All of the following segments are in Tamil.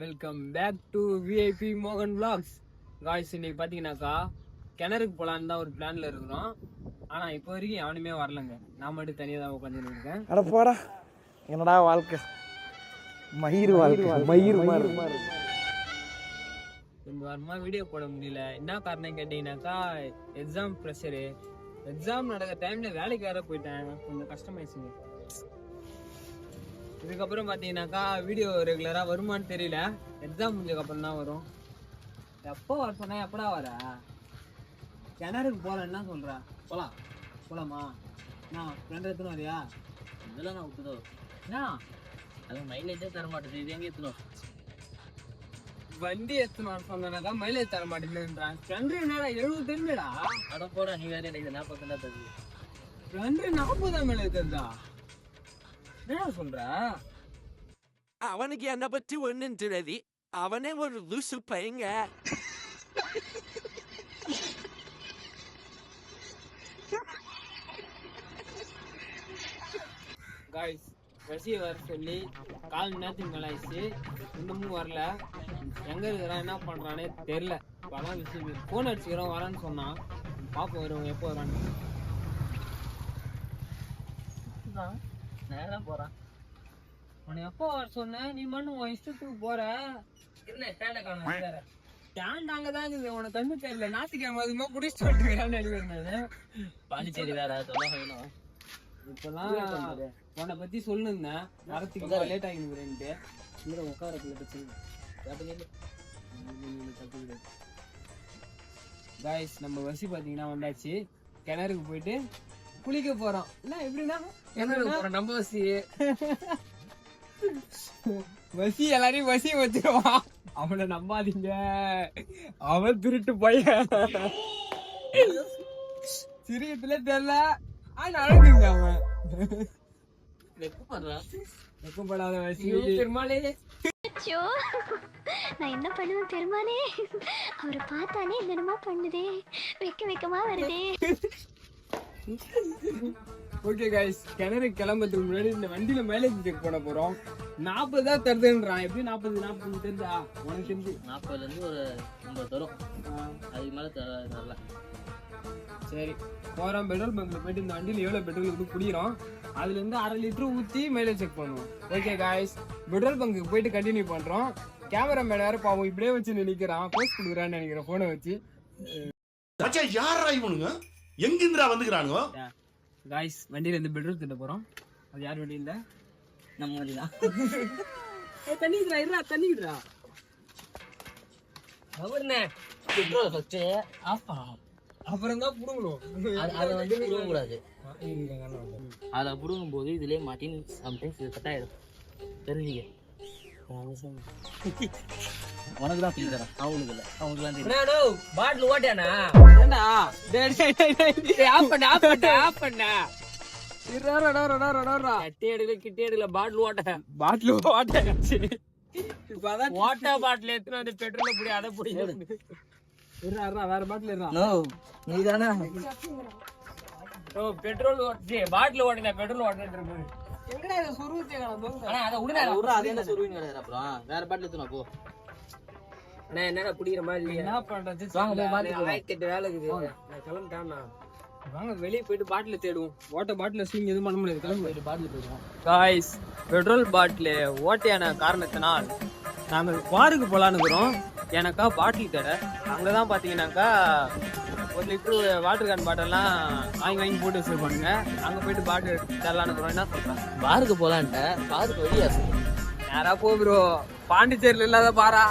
வெல்கம் பேக் டு விஐபி மோகன் விளாக்ஸ். காய்ஸ், இன்னைக்கு பார்த்தீங்கன்னாக்கா கிணறுக்கு போகலான்னு தான் ஒரு பிளான்ல இருக்கிறோம். ஆனால் இப்போ வரைக்கும் யாருமே வரலங்க. நான் மட்டும் தனியாக தான் உட்காந்துட்டு இருக்கேன். அட போடா, என்னடா வாழ்க்கை, மயிர் வாழ்க்கை, மயிர் இந்த வாரமாக வீடியோ போட முடியல. என்ன காரணம் கேட்டிங்கனாக்கா எக்ஸாம் ப்ரெஷரு. எக்ஸாம் நடக்கிற டைமில் வேலைக்கு வேற போயிட்டேன். கொஞ்சம் கஷ்டமாயிடுச்சுங்க. இதுக்கப்புறம் பார்த்தீங்கன்னாக்கா வீடியோ ரெகுலராக வருமானு தெரியல. எக்ஸாம் முடிஞ்சதுக்கப்புறம் தான் வரும். எப்போ வர சொன்னா எப்படா வர? கிணறுக்கு போகலன்னா சொல்கிறேன். போகலாமா? நான் ஃப்ரெண்ட் எடுத்துன்னு வரியா? இதெல்லாம் நான் விட்டுதோ என்ன அது மைலேஜே தர மாட்டேது. இது எங்கே எடுத்துனோம்? வண்டி எடுத்துன்னு வர சொன்னாக்கா மைலேஜ் தர மாட்டேங்குதுன்றான். ஃப்ரெண்டு என்னடா 70 தெரியுடா. அட போடா, நீ வேற இது 40 தான் தருது. ஃப்ரெண்டு 40 மைலேஜ் தருதா? என்ன சொல்ற? அவனுக்கு என்ன பத்தி ஒண்ணும் தெரியாது. அவனே ஒரு லூசு பையங்க. காய்ஸ், ரசியை வர சொல்லி 4 மணி நேரத்துக்கு மேலே ஆயிடுச்சு. இன்னமும் வரல. எங்க இருக்கிறான், என்ன பண்றானே தெரியல. அதான் விஷயம். ஃபோன் அடிச்சுக்கிறோம், வரான்னு சொன்னான். பாப்போம் வருவோம், எப்போ வரான்னு. நேரம் போறான். உன்னை எப்போ வர சொன்னேன்? நீ மட்டும் உன் இஷ்டத்துக்கு போற. இல்லை ஸ்டாண்ட காணும். ஸ்டாண்ட் அங்கதான் இருக்குது. உனக்கு கண்ணு தெரியல. ஞாயிற்றுக்கிழமை அதுமா குடிச்சிட்டு வந்துருக்கான்னு நினைக்கிறேன். பாண்டிச்சேரி வேற சொல்லணும். இப்பெல்லாம் உன்னை பத்தி சொல்லுந்தேன். வரத்துக்கு லேட் ஆகினுக்குறேன்ட்டு. இல்லை உட்கார காய்ஸ், நம்ம வசி பாத்தீங்கன்னா வந்தாச்சு. கிணறுக்கு போயிட்டு குளிக்க போறோம். இல்ல எப்படின்னா கிணறுக்கு போறோம் நம்ம வசி. வசி எல்லாரையும் வசி வச்சிருவான். அவனை நம்பாதீங்க, அவன் திருட்டு பையன். சிரியத்துல தெரியல, ஆனா அழகுங்க அவன். வெக்கப்படாத வசி. பெருமாளே, நான் என்ன பண்ணுவேன் பெருமானே? அவரை பார்த்தானே என்னமா பண்ணுதே, வெக்கமா வருதே. ஓகே கைஸ், கிணறு கிளம்புறதுக்கு முன்னாடி இந்த வண்டியில மைலேஜ் செக் பண்ண போறோம். 40 தான் தருதுன்றான். எப்படி 40 தெரிஞ்சா? உனக்கு தெரிஞ்சு 40ல இருந்து ஒரு 50 தரும். அதுக்கு மேல தரல. சரி, போறோம். பெட்ரோல் பங்க்ல போயிட்டு இந்த வண்டியில எவ்வளவு பெட்ரோல் இருக்கு குடிக்கிறோம். அதுல இருந்து 1/2 லிட்டர் ஊத்தி மைலேஜ் செக் பண்ணுவோம். ஓகே காய்ஸ், பெட்ரோல் பங்குக்கு போயிட்டு கண்டினியூ பண்றோம். கேமராமேன் வேற பாவம் இப்படியே வச்சு நினைக்கிறான். போஸ்ட் கொடுக்குறான்னு நினைக்கிறேன் போனை வச்சு. யாரா இவனுங்க? எங்கிருந்துடா வந்துக்கிறானுங்க? காய்ஸ், வண்டியில இருந்து பெட்ரோல் திட்ட போறோம். அது யார் வண்டி இல்ல, நம்ம வண்டி தான். தண்ணிக்கிறா இருடா, தண்ணிக்கிறா. அவர்னே பெட்ரோல் ஃபர்ஸ்ட் ஆஃப் பண்ணணும். அப்புறம் தான் புடுங்கணும். அதை வந்து புடுங்க கூடாது. அதை புடுங்கும் போது இதுலயே மாட்டின் சம்டைம்ஸ் இது கட் ஆயிடும். தெரிஞ்சுக்க. உனக்கு தான் ஃபீல் தரேன், அவங்களுக்கு இல்லை. அவங்களுக்குலாம் தெரியும். பாட்டில் ஓட்டியானா? ஏண்டா ஆஃப் பண்ண ஆஃப் பண்ண ஆஃப் பண்ண. கிட்டே எடுக்கல பாட்டில் ஓட்ட. பாட்டில் ஓட்டாச்சு. இப்பதான் ஓட்ட பாட்டில் எடுத்துன்னு வந்து பெட்ரோல் புடி, அதை புடி. வேற பாட்டில் இருடா. நோ, நீதானே பெட்ரோல் ஓட்டி பாட்டில் ஓட்டினா பெட்ரோல் ஓட்டிட்டு எங்கடா இதை சுருவிச்சு. ஆனா அதை விடுங்க, அது என்ன சொல்லுவீங்க கிடையாது. அப்புறம் வேற பாட்டில் எடுத்துனா போ. அண்ணா என்னடா குடிக்கிற மாதிரி என்ன பண்றது? ஆயிரத்தி வேலை இருக்குது. நான் கிளம்பிட்டான்னா வாங்க வெளியே போயிட்டு பாட்டில் தேடுவோம். ஓட்ட பாட்டில் ஸ்விங் எதுவும் பண்ண முடியாது. கிளம்பி போயிட்டு பாட்டில் போயிடுவோம். காய்ஸ், பெட்ரோல் பாட்டில் ஓட்டையான காரணத்தினால் நாங்கள் பாருக்கு போகலான்னு இருக்கிறோம். எனக்கா பாட்டில் கடை அங்கதான் பார்த்தீங்கன்னாக்கா 1 லிட்டரு வாட்டர் கேன் பாட்டில்லாம் வாங்கி போட்டு வச்சிருப்பானுங்க. அங்கே போயிட்டு பாட்டில் தரலான்னு இருக்கிறோம். என்ன சொல்கிறேன்? பாருக்கு போலான்ட்ட. பாருக்கு வெளியா யாரா போ ப்ரோ, பாண்டிச்சேரியில இல்லாத பாரா.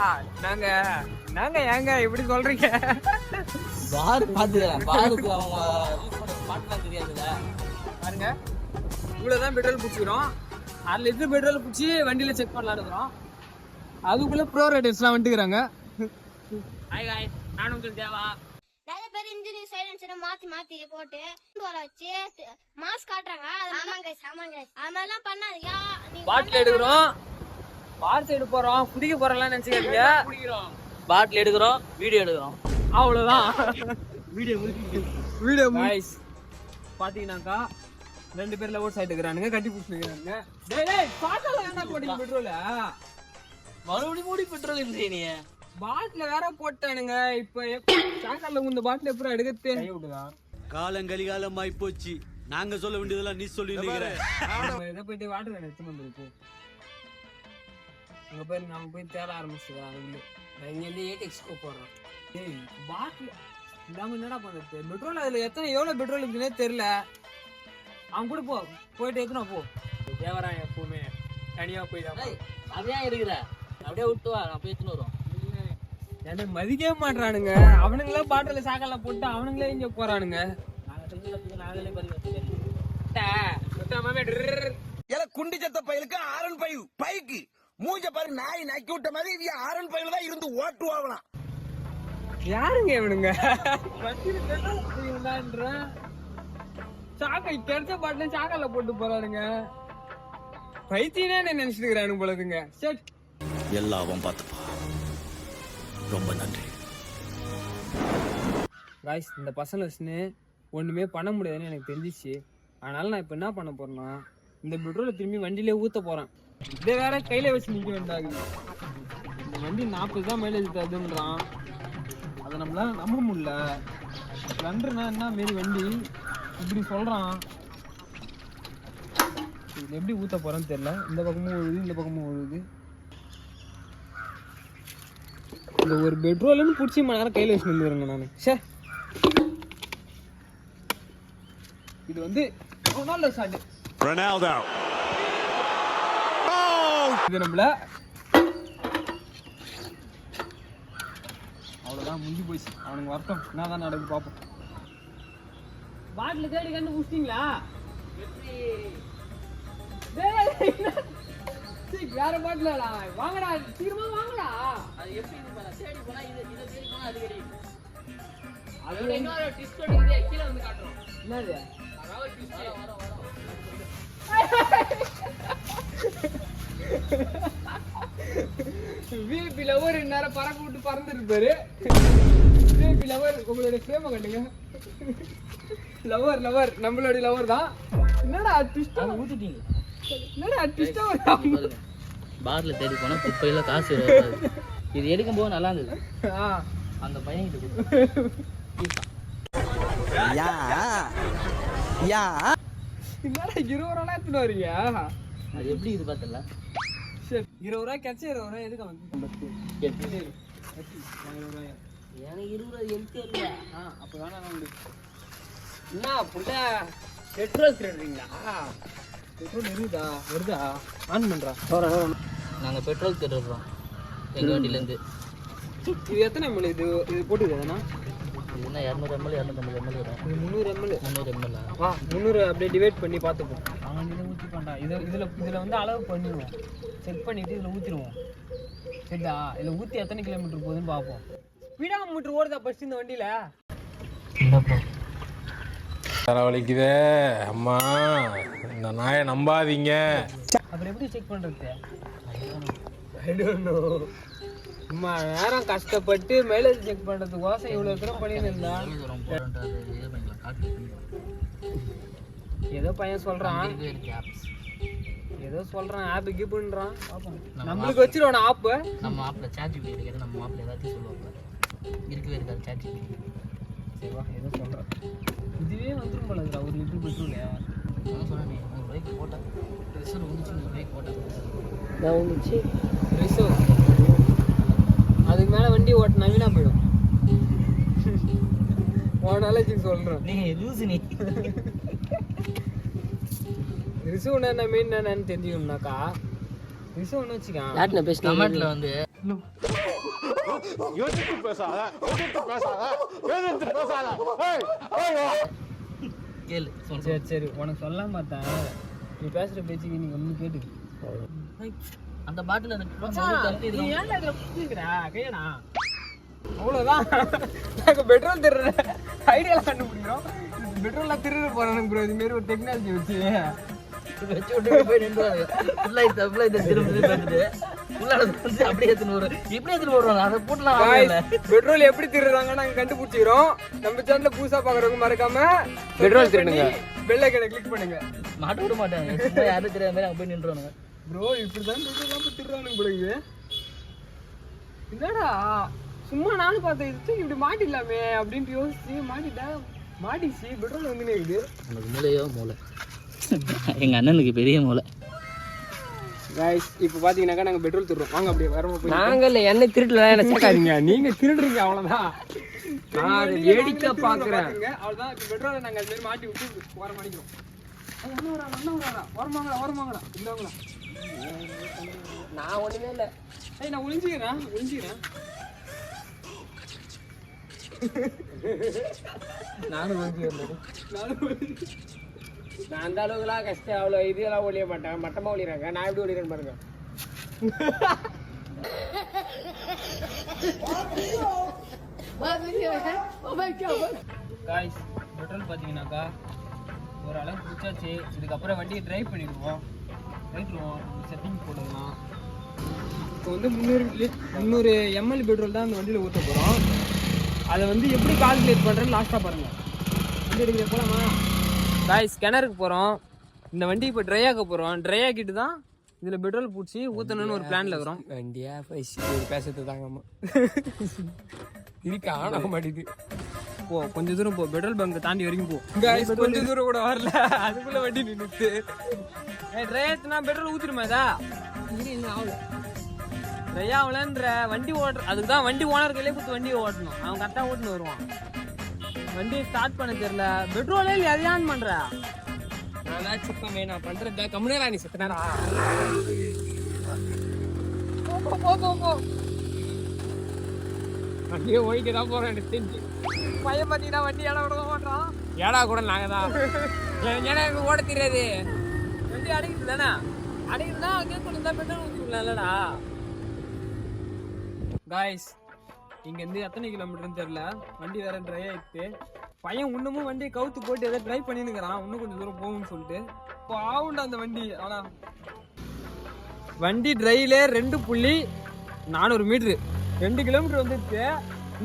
நாங்க ஏங்க இப்படி சொல்றீங்க? பாரு பாத்துக்கலாம். பாருக்கு அவங்க பாட்டுலாம் தெரியாதுல்ல. பாருங்க, இவ்வளவுதான் பெட்ரோல் பிடிச்சிக்கிறோம். 1/2 லிட்டர் பெட்ரோல் பிடிச்சி வண்டியில செக் பண்ணலான்னு இருக்கிறோம். அதுக்குள்ள ப்ரோ ரைடர்ஸ்லாம் வந்துக்கிறாங்க. ஹாய் காய்ஸ், நான் உங்களுக்கு தேவா. நிறைய பேர் இன்ஜின் சைலன்சரை மாத்தி போட்டு வர வச்சு மாஸ்க் காட்டுறாங்க. அதெல்லாம் பண்ணாதீங்க. பாட்டில் எடுக்கிறோம், பார் சைடு போறோம், குடிக்க போறோம்லாம் நினைச்சுக்காதீங்க. பாட்டில் எடுக்கிறோம், வீடியோ எடுக்கிறோம், அவ்வளவுதான். வீடியோ காய்ஸ் பாத்தீங்கன்னாக்கா 2 பேர்ல ஓட் சைடு இருக்கிறானுங்க, கட்டி பிடிச்சிருக்கானுங்க. டேய் பாட்டில் என்ன போட்டீங்க பெட்ரோல? மறுபடியும் மூடி பெட்ரோல் இல்லையே நீ. பாட்டில வேற போட்டானுங்க. இப்ப சாக்கால இந்த பாட்டில் எப்படி எடுக்கத்தே விடுதா? காலங்கலிகாலம் ஆயி போச்சு. நாங்க சொல்ல வேண்டியதெல்லாம் நீ சொல்லி இதை போயிட்டு வாட்டர் கேன் எடுத்து வந்துருக்கு. அங்க போய் நாம போய் தேட ஆரம்பிச்சுக்கலாம். அவங்களே இங்க இருந்து ஏடிஎக்ஸ்கோ போடுறோம். ஏய் பாட்டில் இல்லாம என்னடா பண்றது? பெட்ரோல் அதுல எவ்வளவு பெட்ரோல் இருக்குன்னே தெரியல. அவன் கூட போயிட்டு ஏத்துனா போ. தேவராயன் எப்பவுமே தனியா போயிதான். அப்படியே இருக்கிற அப்படியே விட்டு வா, நான் போய் எடுத்துன்னு வருவோம். என்ன மதிக்கவே மாட்டானுங்க. அவனுங்களே பாட்டில சாக்கல்ல போட்டு அவனுங்களே இங்க போறானுங்க. நாங்க செஞ்சு நாங்களே பதிவு வச்சுக்கேன். குண்டி சத்த பயிலுக்கு ஆரன் பயிர் பைக்கு மூஞ்ச பாரு நாய் நக்கி விட்ட மாதிரி ஆரன் பயில தான் இருந்து ஓட்டுவாங்களாம். யாருங்க இவனுங்க? சாக்கை கிடைச்ச பாட்டில சாக்கல்ல போட்டு போறானுங்க. பைத்தியனே நினைச்சிட்டு இருக்கிறானு போலதுங்க. சரி எல்லாம் பார்த்துப்பா. ரொம்ப நன்றி காய்ஸ். இந்த பசங்க வச்சுன்னு ஒண்ணுமே பண்ண முடியாதுன்னு எனக்கு தெரிஞ்சிச்சு. அதனால நான் இப்ப என்ன பண்ண போறேன்னா இந்த பெட்ரோலை திரும்பி வண்டியிலே ஊத்த போறேன். இதே வேற கையில வச்சு நிக்க வேண்டாங்க. இந்த வண்டி 40 தான் மைலேஜ் தருதுன்றான். அதை நம்மளால நம்ப முடியல. ஸ்ப்ளெண்டர்னா என்ன மாரி வண்டி இப்படி சொல்றான். இது எப்படி ஊத்த போறேன்னு தெரியல. இந்த பக்கமும் விழுது, இந்த பக்கமும் விழுது. இந்த ஒரு பெட்ரோல்னு பிடிச்சி மணி நேரம் கையில் வச்சு வந்துடுறேங்க நான். சே இது வந்து ரொனால்டோ ஷாட். ரொனால்டோ இது நம்மள அவ்வளோதான் முடிஞ்சு போச்சு. அவனுக்கு வரட்டும் என்னதான் நடக்குது பார்ப்போம். பாட்டில் தேடி கண்டு முடிச்சிட்டீங்களா? வேற பாட்டிலடா வாங்கடா, சீக்கிரமா வாங்கடா. அது எப்படி தேடி போனா இதை தேடி போனா அது கிடைக்கும். அதோட இன்னொரு டிஸ்க் இருக்குது, கீழே வந்து காட்டுறோம். என்னது? விஐபி லவர் நேரம் பறக்க விட்டு பறந்துருப்பாரு. விஐபி லவர் உங்களுடைய ஃப்ரேமை கட்டுங்க. லவர் நம்மளுடைய லவர் தான். என்னடா ட்விஸ்டா ஊத்திட்டீங்க? என்னடா ட்விஸ்டா பார்ல தேடி போனா குப்பையில காசு வராது. இது எடுக்கும் போது நல்லா இருந்தது. அந்த பையன் கிட்ட என்னடா 20 ரூபா எடுத்துட்டு வரீங்க? அது எப்படி இது பார்த்தல? சரி 20 ரூபா கிடைச்சா 20 ரூபா எதுக்கு வந்து எனக்கு 20 ரூபா எல்கே இல்ல. அப்ப வேணா என்ன புள்ள பெட்ரோல் திருடுறீங்களா? பெட்ரோல் இருக்குதா? வருதா? ஆன் பண்றா. நாங்க பெட்ரோல் திருடுறோம் எங்க வண்டியில இருந்து. இது எத்தனை ml? இது போட்டுது எதனா? இது என்ன 200 ml 250 ml வரும். இது 300 ml. 300 ml. 300 அப்படியே டிவைட் பண்ணி பார்த்துப்போம். அவன் இதை ஊற்றி பண்ணா இதுல வந்து அளவு பண்ணிடுவோம். செக் பண்ணிட்டு இதுல ஊற்றிடுவோம். சரிடா? இதுல ஊற்றி எத்தனை கிலோமீட்டர் போகுதுன்னு பார்ப்போம். ஸ்பீடாமீட்டர் ஓடுதா ஃபர்ஸ்ட் இந்த வண்டியில? வலிக்குதே அம்மா, இந்த நாயை நம்பாதீங்க. அப்புறம் எப்படி செக் பண்றது? I don't know. அம்மா நேரம் கஷ்டப்பட்டு மைலேஜ் செக் பண்றதுக்கோசம் இவ்வளவு தூரம் பண்ணியிருந்தா ஏதோ பையன் சொல்றான், ஆப் கிப்ன்றான். நம்மளுக்கு வச்சிருவான ஆப். நம்ம ஆப்ல சாட் ஜிபிடி இருக்கு. நம்ம ஆப்ல ஏதாச்சும் சொல்லுவாங்க. இருக்கவே இருக்காது சாட் ஜிபிடி. சரிவா ஏதோ சொல்றேன். இதுவே வந்துடும் போல இருக்குடா ஒரு லிட்டர் பெட்ரோல். நான் சொன்னேன் 100 ரூபாய்க்கு போட்டா ரிசர்வ் வந்துச்சு. 100 ரூபாய்க்கு போட்டா நான் வந்துச்சு ரிசர்வ். அதுக்கு மேலே வண்டி ஓட்ட நவீனா போயிடும். நாலேஜ் சொல்றேன். நீங்க லூசு நீ. ரிசர்வ் என்ன மெயின் என்னன்னு தெரிஞ்சுக்கணும்னாக்கா ரிசர்வ்னு வச்சுக்கான். கமெண்ட்ல வந்து கேளு. சரி சரி உனக்கு சொல்லாம பார்த்தேன். நீ பேசுற பேச்சுக்கு நீங்க ஒன்றும் கேட்டு அந்த பாட்டில் கையடா அவ்வளோதான். நாங்கள் பெட்ரோல் திருடுற ஐடியாவில் கண்டுபிடிக்கிறோம். பெட்ரோல்லாம் திருட போறானுங்க ப்ரோ. இது மாரி ஒரு டெக்னாலஜி வச்சு விட்டு போய் நின்றுவாங்க. அப்படியே பெட்ரோல் எப்படி திருடுறாங்க நாங்க கண்டுபிடிச்சிக்கிறோம். நம்ம சேனல்ல புதுசா பாக்குறவங்க மறக்காம பெட்ரோல் திருடுங்க, பெல் ஐகானை கிளிக் பண்ணுங்க. மாட்ட விட மாட்டாங்க. யாரும் தெரியாத மாதிரி அங்க போய் நின்றுவானுங்க. ப்ரோ இப்படிதான் பெட்ரோல் திருடுறானுங்க போல. என்னடா சும்மா நானும் பார்த்தேன் இது இப்படி மாட்டிடலாமே அப்படின்ட்டு யோசிச்சு மாட்டிட்டேன். மாட்டிச்சு பெட்ரோல் வந்துனே இருக்குது. உனக்கு மூளையோ மூளை எங்கள் அண்ணனுக்கு பெரிய மூளை. கைஸ் இப்போ பார்த்தீங்கன்னாக்கா நாங்கள் பெட்ரோல் திருடுறோம். வாங்க அப்படியே வரமா போய் நாங்கள் இல்லை என்ன திருட்டுலாம் என்ன சேர்க்காதீங்க. நீங்கள் திருடுறீங்க அவ்வளோதான். நான் அதை வேடிக்கை பார்க்குறேன். அவ்வளோதான். இப்போ பெட்ரோலை நாங்கள் அது மாதிரி மாட்டி விட்டு வர மாட்டிக்கிறோம். வரமாங்கடா இல்லைங்களா? நான் ஒன்றுமே இல்லை. நான் ஒளிஞ்சுக்கிறேன். நானும் நான் அந்த அளவுக்குலாம் கஷ்டம் அவ்வளோ இதெல்லாம் ஒழிய மாட்டேன். மட்டமாக ஒழிறாங்க. நான் எப்படி ஒழிறேன்னு பாருங்க. காய்ஸ் பெட்ரோல் பார்த்தீங்கன்னாக்கா ஒரு அளவுக்கு பிடிச்சாச்சு. இதுக்கப்புறம் வண்டியை ட்ரைவ் பண்ணிடுவோம். செட்டிங் போட்டுக்கலாம். இப்போ வந்து 300 ml பெட்ரோல் தான் அந்த வண்டியில் ஊற்ற போகிறோம். அதை வந்து எப்படி கால்குலேட் பண்ணுறேன்னு லாஸ்ட்டாக பாருங்கள். வண்டி எடுக்கிற போகலாமா? காய்ஸ் கிணறுக்கு போகிறோம். இந்த வண்டி இப்போ ட்ரை ஆக்க போகிறோம். ட்ரை ஆக்கிட்டு தான் இதில் பெட்ரோல் பிடிச்சி ஊற்றணும்னு ஒரு பிளானில் இருக்கிறோம். வண்டியா பேசுறது தாங்கம்மா இதுக்கு ஆன் ஆக மாட்டேங்குது. போ கொஞ்சம் தூரம் போ. பெட்ரோல் பங்க் தாண்டி வரைக்கும் போ. காய்ஸ் கொஞ்சம் தூரம் கூட வரல. அதுக்குள்ளே வண்டி நின்றுட்டு ட்ரை ஆச்சுன்னா பெட்ரோல் ஊற்றிடுமாதா? ஆகல ட்ரை ஆகலன்ற வண்டி ஓட்டுற. அதுக்கு தான் வண்டி ஓனர் கையிலே கொடுத்து வண்டியை ஓட்டணும். அவன் கரெக்டாக ஓட்டுன்னு வருவான். வண்டியை ஸ்டார்ட் பண்ண தெரியல. பெட்ரோலே இல்லை அதை ஆன் பண்ணுற. நான் சிப்பமே நான் பண்ணுறத கம்முனே நீ செத்தனா போ வண்டியை ஓய்க்க தான் போகிறேன். எனக்கு தெரிஞ்சு பையன் பார்த்தீங்கன்னா வண்டி இடம் விட மாட்டான். ஏடா கூட நாங்கள் தான் ஏன்னா எனக்கு ஓட தெரியாது. வண்டி அடைக்குது தானே? அடைக்குதுன்னா அங்கே கொண்டு தான் பெட்ரோல் ஊற்றிக்கலாம் இல்லைடா. காய்ஸ் இங்கேருந்து எத்தனை கிலோமீட்டர்னு தெரில. வண்டி வேற ட்ரை ஆகிடுச்சு. பையன் இன்னமும் வண்டியை கவுத்து போட்டு எதாவது ட்ரை பண்ணினுக்கிறான். இன்னும் கொஞ்சம் தூரம் போகும்னு சொல்லிட்டு. இப்போ ஆகுண்டா அந்த வண்டி. ஆனால் வண்டி ட்ரையிலே 2.400 மீட்ரு 2 கிலோமீட்டர் வந்துடுச்சு.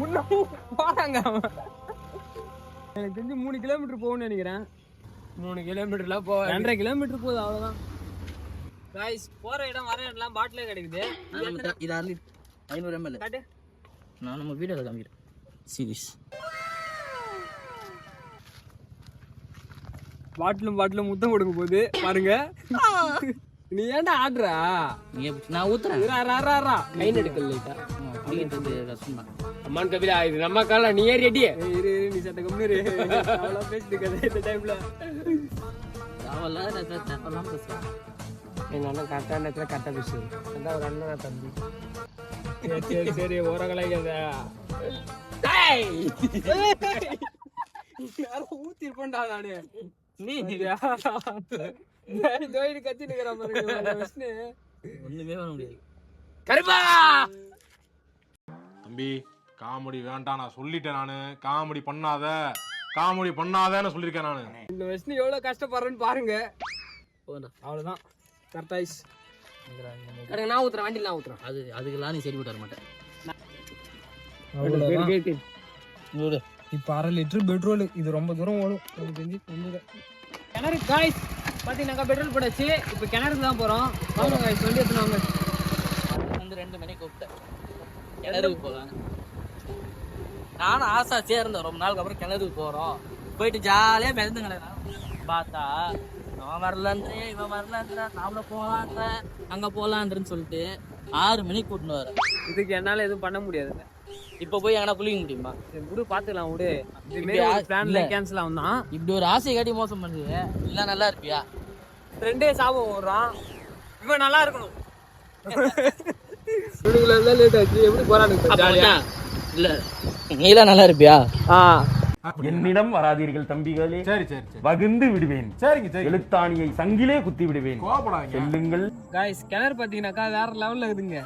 இன்னமும் போகிறாங்க. எனக்கு தெரிஞ்சு 3 கிலோமீட்டர் போகும்னு நினைக்கிறேன். 3 கிலோமீட்டர்லாம் போக 2.5 கிலோமீட்டர் போகுது அவ்வளோதான். காய்ஸ் போகிற இடம் வர இடம்லாம் பாட்டிலே கிடைக்குது. இது 500 ml காட்டு. நான் நம்ம வீடியோவில் காமிக்கிறேன். சீரியஸ் பாட்டிலும் முத்தம் கொடுக்க போகுது பாருங்க. நீ ஏன்டா ஆடுறா? நான் ஊத்துறேன். கை நடுக்கல் அப்படின்றது கஷ்டம் தான். அம்மான் கபிலா இது நம்ம கால. நீ ஏறி அடியே இரு நீ சட்ட கம்முனு அவ்வளோ பேசிட்டு கதை இந்த டைம்ல. தேவலாம் பேசுகிறேன். எங்கள் அண்ணன் கரெக்டான நேரத்தில் கரெக்டாக பேசுது. அதான் ஒரு அண்ணன் தம்பி. சரி ஓரங்களாய்க்காத. யாரும் ஊத்திருப்பேன்டா நானு. நீ கத்திட்டு ஒண்ணுமே பண்ண முடியாது. கருப்பா தம்பி காமெடி வேண்டாம் நான் சொல்லிட்டேன். நானு காமெடி பண்ணாதன்னு சொல்லியிருக்கேன். நானு இந்த வருஷம் எவ்வளவு கஷ்டப்படுறேன்னு பாருங்க. அவ்வளவுதான். கரெக்டாயிஸ் நான் ஊத்துறேன். வண்டியில் நான் ஊத்துறேன். அதுக்கெல்லாம் நீ சரி விட்டு வர மாட்டேன். இப்போ 1/2 லிட்டர் பெட்ரோல். இது ரொம்ப தூரம் ஓடும். கிணறு காய்ஸ் பார்த்தீங்கன்னாக்கா பெட்ரோல் போடாச்சு. இப்போ கிணறுக்கு தான் போகிறோம். வாங்க காய்ஸ் வண்டி எடுத்துனாங்க. வந்து 2 மணிக்கு கூப்பிட்டேன் கிணறுக்கு போகலாம். நானும் ஆசா சேர்ந்தேன். ரொம்ப நாளுக்கு அப்புறம் கிணறுக்கு போகிறோம். போயிட்டு ஜாலியாக மிதந்து கிடக்குறான். பார்த்தா அவன் வரலான்ற இவன் வரலான்ற நாமள போகலான்ற அங்கே போகலான்றன்னு சொல்லிட்டு 6 மணிக்கு கூட்டின்னு வர. இதுக்கு என்னால் எதுவும் பண்ண முடியாது. இப்போ போய் எங்கன்னா குளிக்க முடியுமா? விடு பார்த்துக்கலாம் விடு. பிளான்ல கேன்சல் ஆகும் தான். இப்படி ஒரு ஆசையை காட்டி மோசம் பண்ணுது. இல்லை நல்லா இருப்பியா? 2 சாபம் ஓடுறான். இவன் நல்லா இருக்கணும். லேட் ஆச்சு. எப்படி போறானுங்க? இல்லை நீலாம் நல்லா இருப்பியா? என்னிடம் வராதீர்கள் தம்பிகளே. சரி வகுந்து விடுவேன். சரிங்க எழுத்தாணியை சங்கிலே குத்தி விடுவேன். செல்லுங்கள். காய்ஸ் கிணறு பார்த்தீங்கன்னாக்கா வேற லெவலில் இருக்குதுங்க.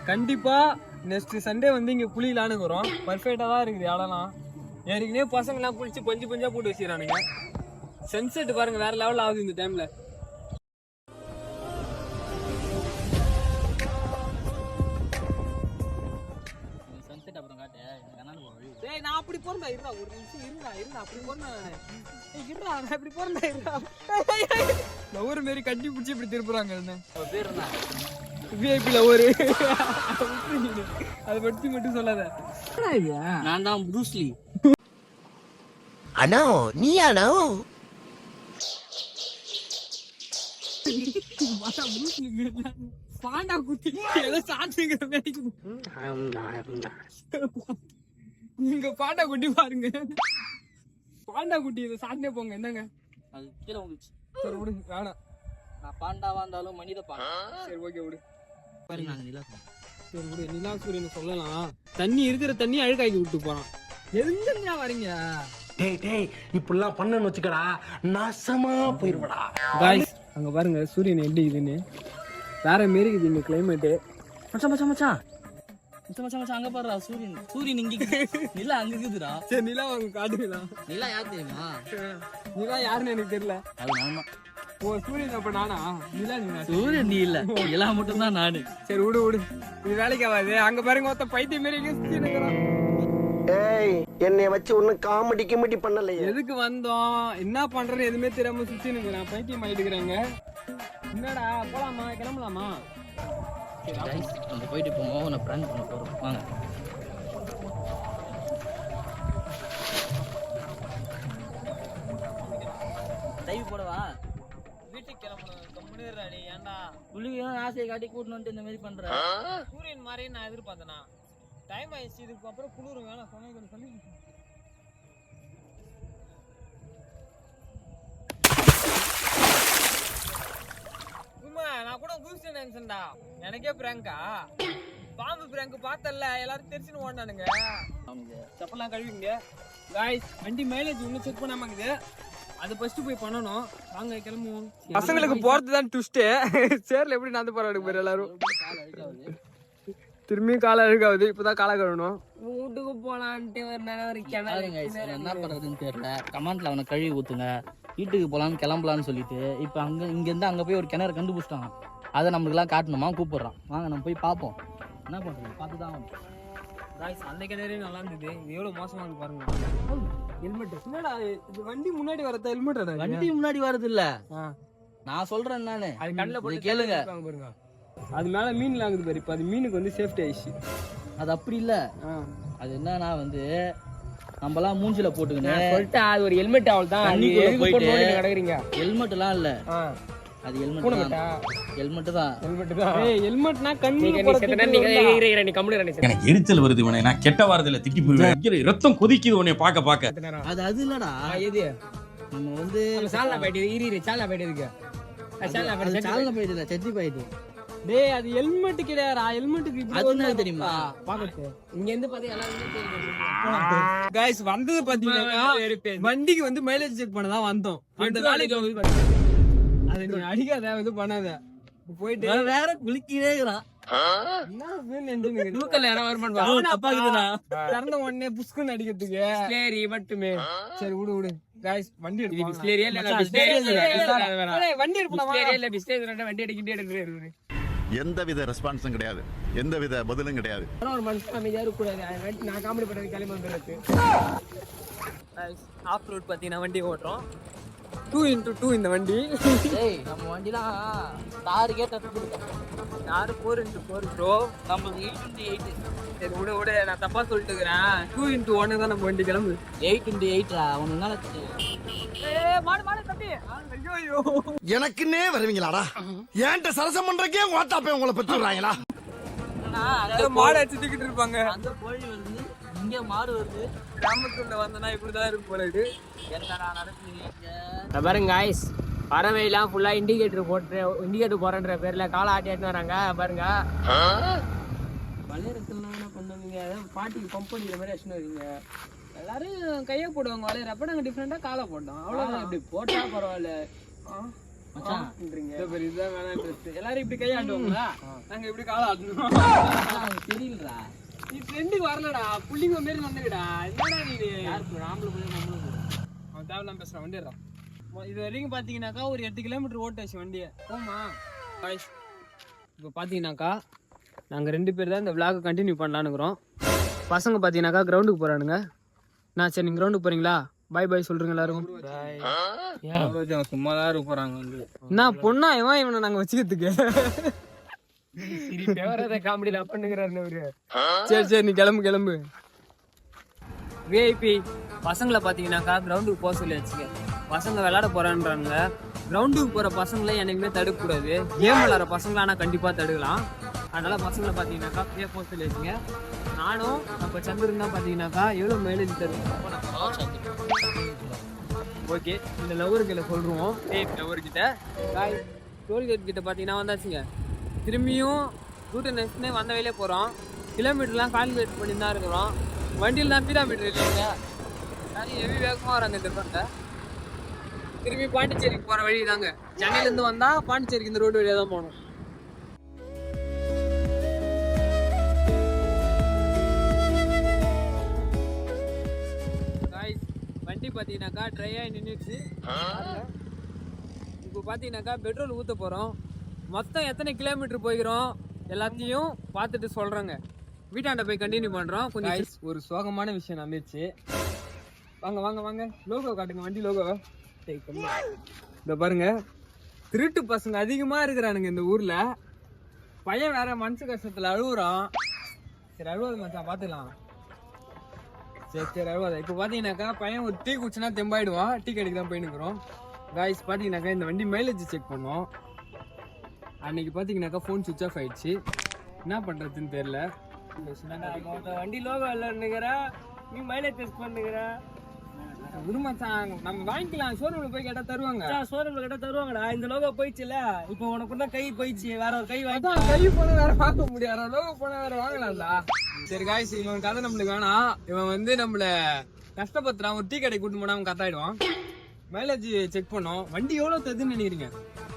கண்டிப்பா நெக்ஸ்ட் சண்டே வந்து இங்கே குளிக்கலான்னு இருக்கிறோம். பர்ஃபெக்டாக தான் இருக்குது இடம்லாம். ஏற்கனவே பசங்கள்லாம் குளிச்சு பஞ்சா போட்டு வச்சுக்கிறானுங்க. சன்செட் பாருங்க வேற லெவலில் ஆகுது இந்த டைம்ல. சன்செட் அப்புறம் காட்டு. டேய் நான் அப்படி போறேன்டா. இருடா ஒரு நிமிஷம் இருடா அப்படி போறேன். இருடா நான் இப்படி போறேன்டா. இருடா லவர் மாரி கட்டி பிடிச்சி இப்படி திருப்புறாங்க. என்ன பேர் என்ன? விஐபியில் ஒரு அதை பத்தி மட்டும் சொல்லாத. நான் தான் ப்ரூஸ்லி. அண்ணா நீயாண்ணா? பாண்டா குட்டி ஏதோ சாப்பிட்டுங்கிற மாதிரி. நீங்க பாண்டா குட்டி பாருங்க. பாண்டா குட்டி இதை சாப்பிட்டே போங்க. என்னங்க அது கீழே வந்துச்சு. சரி விடு, வேணாம். நான் பாண்டாவா இருந்தாலும் மனித பாண்டா. சரி ஓகே விடு. பாருங்க நான் நிலா. சரி விடு, நிலா சூரியன் சொல்லலாம். தண்ணி இருக்கிற தண்ணி அழுக்காக்கி விட்டு போறான். எதுங்க வரீங்க? டேய் இப்படிலாம் பண்ணன்னு வச்சுக்கடா, நாசமா போயிருவடா. காய்ஸ் அங்க பாருங்க சூரியன் எப்படி இருக்குன்னு. வேற மாரி இருக்குது இந்த கிளைமேட்டு. மச்சான் மச்சான் மச்சான் மச்சான் மச்சான் மச்சான் அங்க பாருடா சூரியன். சூரியன் இங்க இருக்குது. நிலா அங்க இருக்குதுடா. சரி நிலா அவங்க காட்டுங்களா? நிலா யார் தெரியுமா? நிலா யாருன்னு எனக்கு தெரியல. அது நான். ஓ சூரியன் அப்ப நானா? நிலா நீங்க? சூரியன் நீ இல்ல, நிலா மட்டும் தான் நானு. சரி விடு விடு, இது வேலைக்கு ஆகாது. அங்க பாருங்க ஒருத்த பைத்தியம் மாரி எங்க சுத்தி நிக்கிறான். ஏய் என்னைய வச்சு ஒன்னும் காமெடி கிமெடி பண்ணலையே. எதுக்கு வந்தோம் என்ன பண்றேன்னு எதுவுமே தெரியாம சுத்தி நிக்கிறான். பைத்தியம் ஆயிட்டுக்கிறாங்க. என்னடா போலாமா கிளம்பலாமா? கைஸ் நம்ம போயிட்டு இப்போ மோகனை பிராங்க் பண்ண போறோம். வாங்க. டைவ் போடவா? வீட்டுக்கு கிளம்பணும். கம்முனிடுறாடி. ஏன்டா புள்ளியும் ஆசையை காட்டி கூட்டின்னு வந்துட்டு இந்த மாதிரி பண்ற? சூரியன் மாதிரி நான் எதிர்பார்த்தேனா? டைம் ஆயிடுச்சு. இதுக்கு அப்புறம் குளிரும். வேணாம் சொன்ன சொல்லி. நான் கூட கூஸ்ட் நினைச்சேன்டா. எனக்கே பிராங்கா? பாம்பு பிராங்க் பார்த்தல, எல்லாரும் தெரிச்சுன்னு ஓடானுங்க. செப்பலாம் கழுவிங்க. காய்ஸ் வண்டி மைலேஜ் இன்னும் செக் பண்ணாமங்குது. அது ஃபர்ஸ்ட் போய் பண்ணணும். வாங்க கிளம்புவோம். பசங்களுக்கு போறது தான் ட்விஸ்ட். சேர்ல எப்படி நடந்து போறாங்க பாரு எல்லாரும். திரும்பி காலை அழுகாவது. இப்பதான் காலை கழுவணும். வீட்டுக்கு போலான்ட்டு என்ன பண்றதுன்னு தெரியல. கமெண்ட்ல அவனை கழுவி ஊத்துங்க. வீட்டுக்கு போலான்னு கிளம்பலான்னு சொல்லிட்டு இப்ப இங்க இருந்து அங்க போய் ஒரு கிணறு கண்டுபிடிச்சிட்டாங்க. அதை நம்மளுக்கு எல்லாம் காட்டணுமா? கூப்பிடுறான். வாங்க நம்ம போய் பார்ப்போம். என்ன பண்றது பார்த்துதான். காய்ஸ் அந்த கிணறே நல்லா இருந்தது. இது எவ்வளவு மோசமா இருக்கு பாருங்க. ஹெல்மெட் என்னடா இது? வண்டி முன்னாடி வரத ஹெல்மெட்? வண்டி முன்னாடி வருது இல்ல, நான் சொல்றேன் நானு. அது கண்ணுல போட்டு கேளுங்க பாருங்க. அது மேல மீன் லாங்குது பாரு. இப்ப அது மீனுக்கு வந்து சேஃப்டி ஆயிடுச்சு. அது அப்படி இல்ல. அது என்னன்னா வந்து நம்மலாம் மூஞ்சில போட்டுக்கினேன் சொல்லிட்டு அது ஒரு ஹெல்மெட். அவள் தான் தண்ணிக்குள்ள போயிட்டு கிடக்குறீங்க. ஹெல்மெட் எல்லாம் இல்ல, அது ஹெல்மெட் தான். ஹெல்மெட் தான். ஏய் ஹெல்மெட்னா கண்ணி நீ கம்முனு எனக்கு எரிச்சல் வருது. இவனை நான் கெட்ட வாரத்துல திட்டி போயிருவேன். ரத்தம் கொதிக்குது உன்னை பாக்க பாக்க. அது இல்லடா. எது நம்ம வந்து சால்னா போயிட்டு சால்னா போயிட்டு இருக்கு. சால்னா போயிட்டு இல்ல, சட்னி போயிட்டு. டேய் அது ஹெல்மெட் கிடையாதுடா. ஹெல்மெட்டுக்கு இப்படி அது என்ன தெரியுமா? பாக்கட்டு இங்க இருந்து பாத்தீங்க எல்லாரும் தெரியும். गाइस வந்தது பாத்தீங்கன்னா வண்டிக்கு வந்து மைலேஜ் செக் பண்ண தான் வந்தோம். அந்த வேலைக்கு வந்து அது நீ அடிக்காத இது பண்ணாத. போயிட்டு வேற குளிக்கிறேங்கறான். என்ன வேணும் என்ஜின் தூக்கல யாரா வரமான் வா. அப்பா கிட்டனா திறந்த உடனே புஸ்குன்னு அடிக்கிறதுக்கு ஸ்லேரி மட்டுமே. சரி விடு விடு. गाइस வண்டி எடுப்போம். ஸ்லேரியா இல்ல பிஸ்லேரியா இல்ல. வண்டி எடுப்போம். ஸ்லேரியா இல்ல பிஸ்லேரியா வண்டி எடுக்கிட்டே எடுக்கறே. எந்தவித ரெஸ்பான்ஸும் கிடையாது, எந்தவித பதிலும் கிடையாது. ஒரு மனுஷன் அமைதியா இருக்க கூடாது. நான் காமெடி பண்றது கிளம்பி வந்துருக்கு. ஆஃப் ரோட் பாத்தீங்கன்னா வண்டி ஓட்டுறோம். 2x2 இந்த வண்டி. டேய் நம்ம வண்டிலாம் கார் கேட்ட கொடுத்தோம். யாரு 4x4 ப்ரோ. நம்ம 8x8. சரி விடு விடு, நான் தப்பா சொல்லிட்டு இருக்கேன். 2x1 தான் நம்ம வண்டி கிளம்பு. 8x8 அவனால. ஏய் மாடு மாடு தம்பி. ஐயோ எனக்குன்னே வருவீங்களாடா? ஏன்ட்ட சரசம் பண்றக்கே ஓட்டாப்பே உங்களை பெற்றுறாங்களா? மாடு அடிச்சுட்டு இருப்பாங்க. அந்த கோழி வருது, இங்க மாடு வருது. கிராமத்துக்குள்ள வந்தனா இப்படிதான் இருக்கு போல இருக்கு. என்னடா நடக்குது? பாருங்க गाइस, பறவைலாம் ஃபுல்லா இண்டிகேட்டர் போட்டு இண்டிகேட்டர் போறன்ற பேர்ல காலை ஆட்டிட்டு வராங்க பாருங்க. வளையறதுலாம் என்ன பண்ணுவீங்க? பாட்டிக்கு பம்ப் அடிக்கிற மாதிரி அடிச்சுன்னு வரீங்க. எல்லாரும் கையை போடுவாங்க வளையற. அப்ப நாங்க டிஃப்ரெண்டா காலை போட்டோம். அவ்வளவுதான். இப்படி போட்டா பரவாயில்ல. இதுதான் வேணான்றது. எல்லாரும் இப்படி கையை ஆட்டுவாங்களா? நாங்க இப்படி காலை ஆட்டணும். தெரியலடா. நீ ஃப்ரெண்டுக்கு வரலடா. புள்ளிங்க மாரி வந்துடா. என்னடா நீ? யாருக்கு நாமளும் போய் நம்மளும் அவன் தேவலாம் பேசுறான். வண்டிடுறான். இது வரைக்கும் பாத்தீங்கன்னாக்கா ஒரு 8 கிலோமீட்டர் ஓட்டாச்சு வண்டியை. போமா இப்போ பாத்தீங்கன்னாக்கா நாங்க 2 பேர் தான் இந்த விளாக கண்டினியூ பண்ணலான்னுக்குறோம். பசங்க பாத்தீங்கன்னாக்கா கிரவுண்டுக்கு போறானுங்க. நான் சரி நீங்க கிரவுண்டுக்கு போறீங்களா? பாய் பாய் சொல்றீங்க எல்லாரும். சும்மா தான் இருக்க போறாங்க. என்ன பொண்ணா இவன் இவனை நாங்க வச்சுக்கிறதுக்கு? காமெடியில பண்ணுங்கிறாரு அவரு. சரி நீ கிளம்பு. விஐபி பசங்களை பாத்தீங்கன்னாக்கா கிரவுண்டுக்கு போக சொல்லி வச்சுக்க. பசங்க விளையாட போறான்றாங்க. கிரவுண்டுக்கு போற பசங்களை என்னைக்குமே தடுக்க கூடாது. கேம் விளையாடுற பசங்களை ஆனா கண்டிப்பா தடுக்கலாம். அதனால பசங்களை பாத்தீங்கன்னாக்கா போக சொல்லி வச்சுங்க. நானும் அப்ப சந்திரன் தான் பாத்தீங்கன்னாக்கா எவ்வளவு மைலேஜ் தருவோம். ஓகே, இந்த லவர்கிட்ட சொல்றோம். லவர்கிட்ட டோல்கேட் கிட்ட பாத்தீங்கன்னா வந்தாச்சுங்க. திரும்பியும் ரூட்டு நெக்ஸ்ட்னே வந்த வழியிலே போறோம். கிலோமீட்டர்லாம் கால்குலேட் பண்ணி தான் இருக்கிறோம். வண்டியில் தான் பீடாமீட்டர் இல்லைங்க. ஹெவி வேகமாக வராங்க இந்த ரோட்டை. திரும்பி பாண்டிச்சேரிக்கு போகிற வழி தாங்க. சென்னையிலேருந்து வந்தால் பாண்டிச்சேரிக்கு இந்த ரோடு வழியாக தான் போகணும். வண்டி பார்த்தீங்கன்னாக்கா ட்ரையாக நின்றுச்சு. இப்போ பார்த்தீங்கன்னாக்கா பெட்ரோல் ஊற்ற போகிறோம். மொத்தம் எத்தனை கிலோமீட்டர் போய்க்கிறோம் எல்லாத்தையும் பார்த்துட்டு சொல்கிறோங்க. வீட்டாண்ட போய் கண்டினியூ பண்ணுறோம். கொஞ்சம் ஒரு சோகமான விஷயம் நடந்துச்சு. வாங்க லோகோ காட்டுங்க, வண்டி லோகோ. இந்த பாருங்க, திருட்டு பசங்க அதிகமாக இருக்கிறானுங்க இந்த ஊரில். பையன் வேற மனசு கஷ்டத்தில் அழுகுறான். சரி அழுவாது மச்சான், பார்த்துக்கலாம். சரி அழுவாத. இப்போ பார்த்தீங்கன்னாக்கா பையன் ஒரு டீ குடிச்சுனா தெம்பாயிடுவான். டீ கடைக்கு தான் போயின்னுக்குறோம். காய்ஸ் பார்த்தீங்கன்னாக்கா இந்த வண்டி மைலேஜ் செக் பண்ணோம். அன்னைக்கு பார்த்தீங்கன்னாக்கா ஃபோன் சுவிட்ச் ஆஃப் ஆயிடுச்சு. என்ன பண்ணுறதுன்னு தெரியல. வண்டி லோகோ இல்லைன்னுங்கிற, நீ மைலேஜ் டெஸ்ட் பண்ணுங்கிற. விரும்பாச்சான் நம்ம வாங்கிக்கலாம். ஷோரூம்ல போய் கேட்டா தருவாங்க. ஷோரூம்ல கேட்டா தருவாங்கடா. இந்த லோகோ போயிடுச்சுல, இப்போ உனக்கு தான் கை போயிடுச்சு. வேற ஒரு கை வாங்கி கை போன வேற வாங்க முடியாது. லோகோ போன வேற வாங்கலாம்ல. சரி காய்ஸ், இவன் கதை நம்மளுக்கு வேணாம். இவன் வந்து நம்மள கஷ்டப்படுத்துறான். ஒரு டீ கடை கூட்டு போனா அவன் கத்தாயிடுவான். மைலேஜ் செக் பண்ணோம். வண்டி எவ்வளவு தருதுன்னு நினைக்கிறீங்க?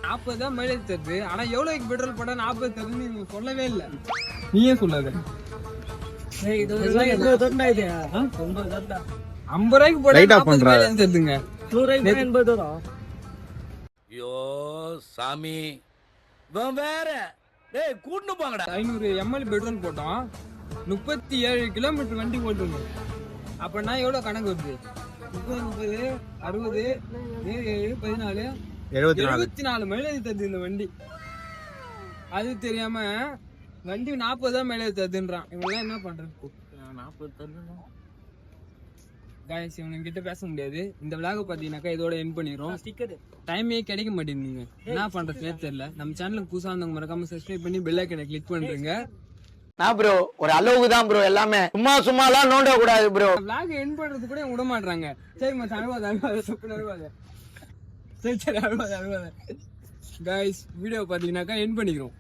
40 தான் மைலேஜ் தருது. ஆனா எவ்வளவுக்கு பெட்ரோல் போட்டா 40 தருதுன்னு நீங்க சொல்லவே இல்லை. நீயே சொல்லாத. 50 ரூபாய்க்கு போட்டா தருதுங்க. 100 ரூபாய்க்கு 80 வரும். ஐயோ சாமி, வேற கூட்டு போங்கடா. 500 ml பெட்ரோல் போட்டோம். 37 கிலோமீட்டர் வண்டி ஓட்டுங்க. அப்படின்னா எவ்வளவு கணக்கு வருது? 30, 60, 7, 14, 74 மைலேஜ் தருது இந்த வண்டி. அது தெரியாம வண்டி 40 தான் மைலேஜ் தருதுன்றான். இவங்கெல்லாம் என்ன பண்றது? 40 தருது. காய்ஸ், இவங்க கிட்ட பேச முடியாது. இந்த விளாக பாத்தீங்கன்னாக்கா இதோட என் பண்ணிடுறோம். டைமே கிடைக்க மாட்டேங்குதுங்க. என்ன பண்றதுனே தெரியல. நம்ம சேனலுக்கு புதுசா இருந்தவங்க மறக்காம சப்ஸ்கிரைப் பண்ணி பெல் ஐக்கனை கிளிக் பண்றீங்க. நான் ப்ரோ ஒரு அளவுக்கு தான் ப்ரோ, எல்லாமே சும்மா எல்லாம் நோண்ட கூடாது ப்ரோ. விளாக என் பண்றது கூட விட மாட்டாங்க. சரி மச்சான், அழுவாத சரி அழுவாத. காய்ஸ், வீடியோ பாத்தீங்கன்னாக்கா என் பண்ணிக்கிறோம்.